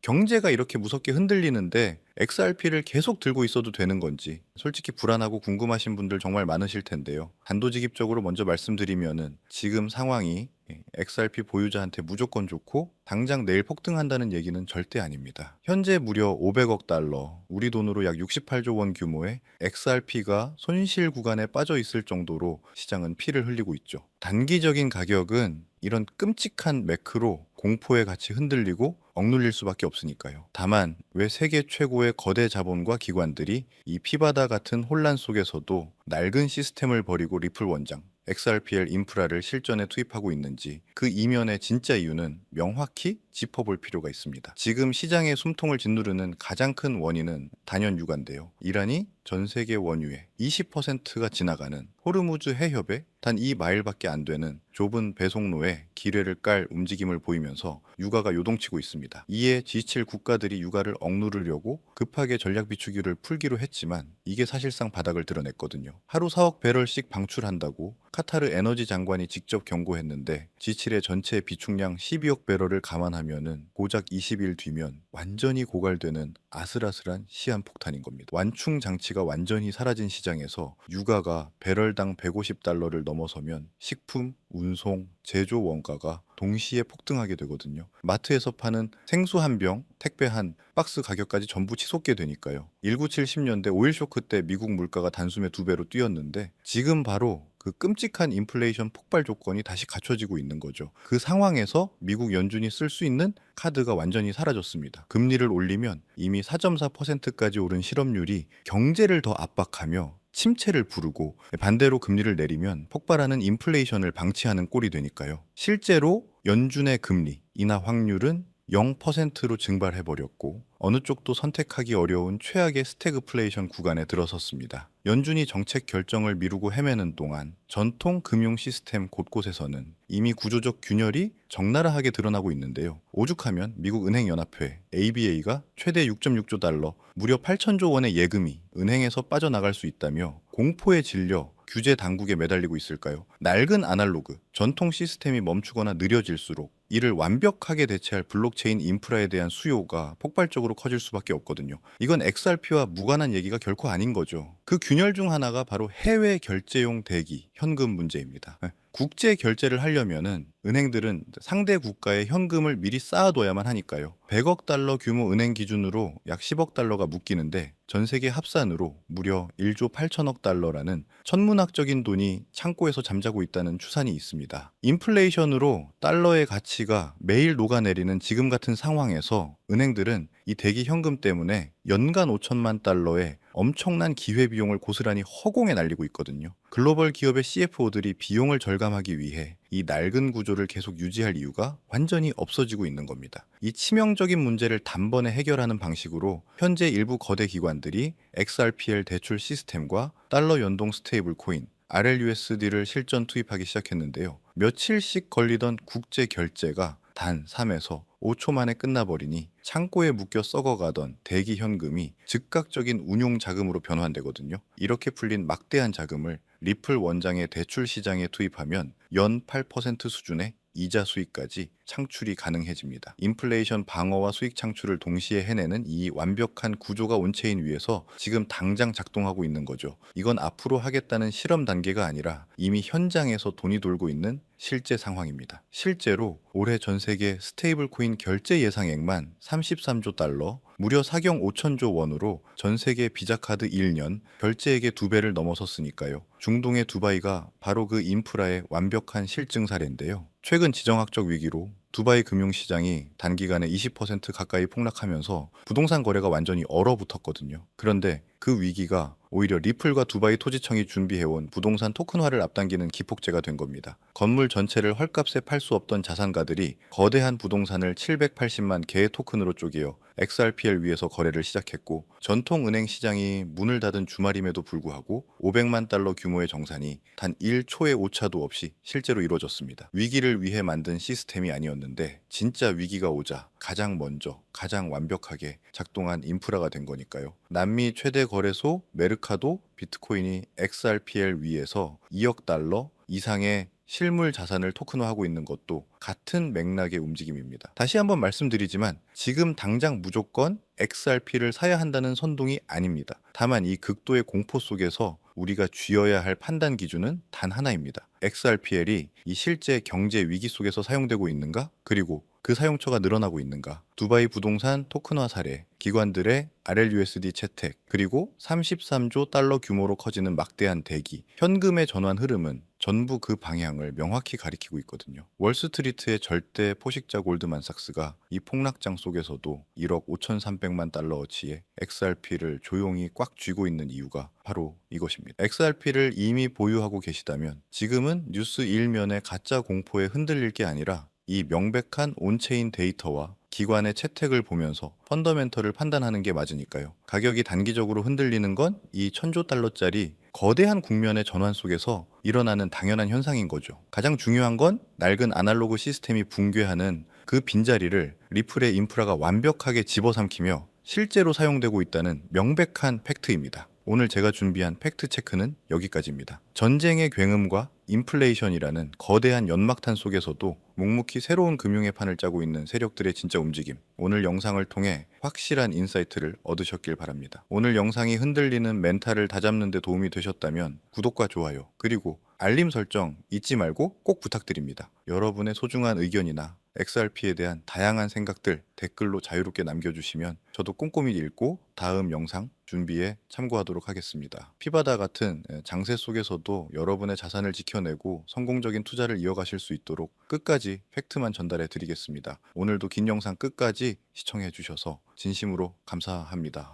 경제가 이렇게 무섭게 흔들리는데 XRP를 계속 들고 있어도 되는 건지 솔직히 불안하고 궁금하신 분들 정말 많으실 텐데요. 단도직입적으로 먼저 말씀드리면은 지금 상황이 XRP 보유자한테 무조건 좋고 당장 내일 폭등한다는 얘기는 절대 아닙니다. 현재 무려 500억 달러, 우리 돈으로 약 68조 원 규모의 XRP가 손실 구간에 빠져 있을 정도로 시장은 피를 흘리고 있죠. 단기적인 가격은 이런 끔찍한 매크로 공포에 같이 흔들리고 억눌릴 수밖에 없으니까요. 다만 왜 세계 최고의 거대 자본과 기관들이 이 피바다 같은 혼란 속에서도 낡은 시스템을 버리고 리플 원장, XRPL 인프라를 실전에 투입하고 있는지 그 이면의 진짜 이유는 명확히 짚어볼 필요가 있습니다. 지금 시장의 숨통을 짓누르는 가장 큰 원인은 단연 유가인데요. 이란이 전 세계 원유의 20%가 지나가는 호르무즈 해협에 단 2마일밖에 안 되는 좁은 배송로에 기뢰를 깔 움직임을 보이면서 유가가 요동치고 있습니다. 이에 G7 국가들이 유가를 억누르려고 급하게 전략 비축유를 풀기로 했지만 이게 사실상 바닥을 드러냈거든요. 하루 4억 배럴씩 방출한다고 카타르 에너지 장관이 직접 경고했는데 G7의 전체 비축량 12억 배럴을 감안하면은 고작 20일 뒤면 완전히 고갈되는 아슬아슬한 시한폭탄인 겁니다. 완충 장치가 완전히 사라진 시장에서 유가가 배럴당 150달러를 넘어서면 식품, 운송, 제조 원가가 동시에 폭등하게 되거든요. 마트에서 파는 생수 한 병, 택배 한 박스 가격까지 전부 치솟게 되니까요. 1970년대 오일 쇼크 때 미국 물가가 단숨에 2배로 뛰었는데 지금 바로 그 끔찍한 인플레이션 폭발 조건이 다시 갖춰지고 있는 거죠. 그 상황에서 미국 연준이 쓸 수 있는 카드가 완전히 사라졌습니다. 금리를 올리면 이미 4.4%까지 오른 실업률이 경제를 더 압박하며 침체를 부르고 반대로 금리를 내리면 폭발하는 인플레이션을 방치하는 꼴이 되니까요. 실제로 연준의 금리, 인하 확률은 0%로 증발해버렸고 어느 쪽도 선택하기 어려운 최악의 스태그플레이션 구간에 들어섰습니다. 연준이 정책 결정을 미루고 헤매는 동안 전통 금융 시스템 곳곳에서는 이미 구조적 균열이 적나라하게 드러나고 있는데요. 오죽하면 미국 은행연합회 ABA가 최대 6.6조 달러, 무려 8천조 원의 예금이 은행에서 빠져나갈 수 있다며 공포에 질려 규제 당국에 매달리고 있을까요? 낡은 아날로그, 전통 시스템이 멈추거나 느려질수록 이를 완벽하게 대체할 블록체인 인프라에 대한 수요가 폭발적으로 커질 수밖에 없거든요. 이건 XRP와 무관한 얘기가 결코 아닌 거죠. 그 균열 중 하나가 바로 해외 결제용 대기, 현금 문제입니다. 국제 결제를 하려면은 은행들은 상대 국가의 현금을 미리 쌓아둬야만 하니까요. 100억 달러 규모 은행 기준으로 약 10억 달러가 묶이는데 전 세계 합산으로 무려 1조 8천억 달러라는 천문학적인 돈이 창고에서 잠자고 있다는 추산이 있습니다. 인플레이션으로 달러의 가치가 매일 녹아내리는 지금 같은 상황에서 은행들은 이 대기 현금 때문에 연간 5천만 달러의 엄청난 기회비용을 고스란히 허공에 날리고 있거든요. 글로벌 기업의 CFO들이 비용을 절감하기 위해 이 낡은 구조를 계속 유지할 이유가 완전히 없어지고 있는 겁니다. 이 치명적인 문제를 단번에 해결하는 방식으로 현재 일부 거대 기관들이 XRPL 대출 시스템과 달러 연동 스테이블 코인 RLUSD를 실전 투입하기 시작했는데요. 며칠씩 걸리던 국제 결제가 단 3에서 5초 만에 끝나버리니 창고에 묶여 썩어가던 대기 현금이 즉각적인 운용 자금으로 변환되거든요. 이렇게 풀린 막대한 자금을 리플 원장의 대출 시장에 투입하면 연 8% 수준의 이자 수익까지 창출이 가능해집니다. 인플레이션 방어와 수익 창출을 동시에 해내는 이 완벽한 구조가 온체인 위에서 지금 당장 작동하고 있는 거죠. 이건 앞으로 하겠다는 실험 단계가 아니라 이미 현장에서 돈이 돌고 있는 실제 상황입니다. 실제로 올해 전 세계 스테이블 코인 결제 예상액만 33조 달러, 무려 4경 5천조 원으로 전 세계 비자카드 1년 결제액의 2배를 넘어섰으니까요. 중동의 두바이가 바로 그 인프라의 완벽한 실증 사례인데요. 최근 지정학적 위기로 두바이 금융시장이 단기간에 20% 가까이 폭락하면서 부동산 거래가 완전히 얼어붙었거든요. 그런데 그 위기가 오히려 리플과 두바이 토지청이 준비해온 부동산 토큰화를 앞당기는 기폭제가 된 겁니다. 건물 전체를 헐값에 팔 수 없던 자산가들이 거대한 부동산을 780만 개의 토큰으로 쪼개어 XRPL 위에서 거래를 시작했고 전통 은행 시장이 문을 닫은 주말임에도 불구하고 500만 달러 규모의 정산이 단 1초의 오차도 없이 실제로 이루어졌습니다. 위기를 위해 만든 시스템이 아니었는데 진짜 위기가 오자 가장 먼저 가장 완벽하게 작동한 인프라가 된 거니까요. 남미 최대 거래소 메르카도 비트코인이 XRPL 위에서 2억 달러 이상의 실물 자산을 토큰화하고 있는 것도 같은 맥락의 움직임입니다. 다시 한번 말씀드리지만 지금 당장 무조건 XRP를 사야 한다는 선동이 아닙니다. 다만 이 극도의 공포 속에서 우리가 쥐어야 할 판단 기준은 단 하나입니다. XRPL이 이 실제 경제 위기 속에서 사용되고 있는가? 그리고 그 사용처가 늘어나고 있는가? 두바이 부동산 토큰화 사례, 기관들의 RLUSD 채택, 그리고 33조 달러 규모로 커지는 막대한 대기, 현금의 전환 흐름은 전부 그 방향을 명확히 가리키고 있거든요. 월스트리트의 절대 포식자 골드만삭스가 이 폭락장 속에서도 1억 5,300만 달러어치의 XRP를 조용히 꽉 쥐고 있는 이유가 바로 이것입니다. XRP를 이미 보유하고 계시다면 지금은 뉴스 일면의 가짜 공포에 흔들릴 게 아니라 이 명백한 온체인 데이터와 기관의 채택을 보면서 펀더멘털을 판단하는 게 맞으니까요. 가격이 단기적으로 흔들리는 건 이 1,000조 달러짜리 거대한 국면의 전환 속에서 일어나는 당연한 현상인 거죠. 가장 중요한 건 낡은 아날로그 시스템이 붕괴하는 그 빈자리를 리플의 인프라가 완벽하게 집어삼키며 실제로 사용되고 있다는 명백한 팩트입니다. 오늘 제가 준비한 팩트 체크는 여기까지입니다. 전쟁의 굉음과 인플레이션이라는 거대한 연막탄 속에서도 묵묵히 새로운 금융의 판을 짜고 있는 세력들의 진짜 움직임. 오늘 영상을 통해 확실한 인사이트를 얻으셨길 바랍니다. 오늘 영상이 흔들리는 멘탈을 다잡는 데 도움이 되셨다면 구독과 좋아요, 그리고 알림 설정 잊지 말고 꼭 부탁드립니다. 여러분의 소중한 의견이나 XRP에 대한 다양한 생각들 댓글로 자유롭게 남겨주시면 저도 꼼꼼히 읽고 다음 영상 준비에 참고하도록 하겠습니다. 피바다 같은 장세 속에서도 여러분의 자산을 지켜내고 성공적인 투자를 이어가실 수 있도록 끝까지 팩트만 전달해 드리겠습니다. 오늘도 긴 영상 끝까지 시청해 주셔서 진심으로 감사합니다.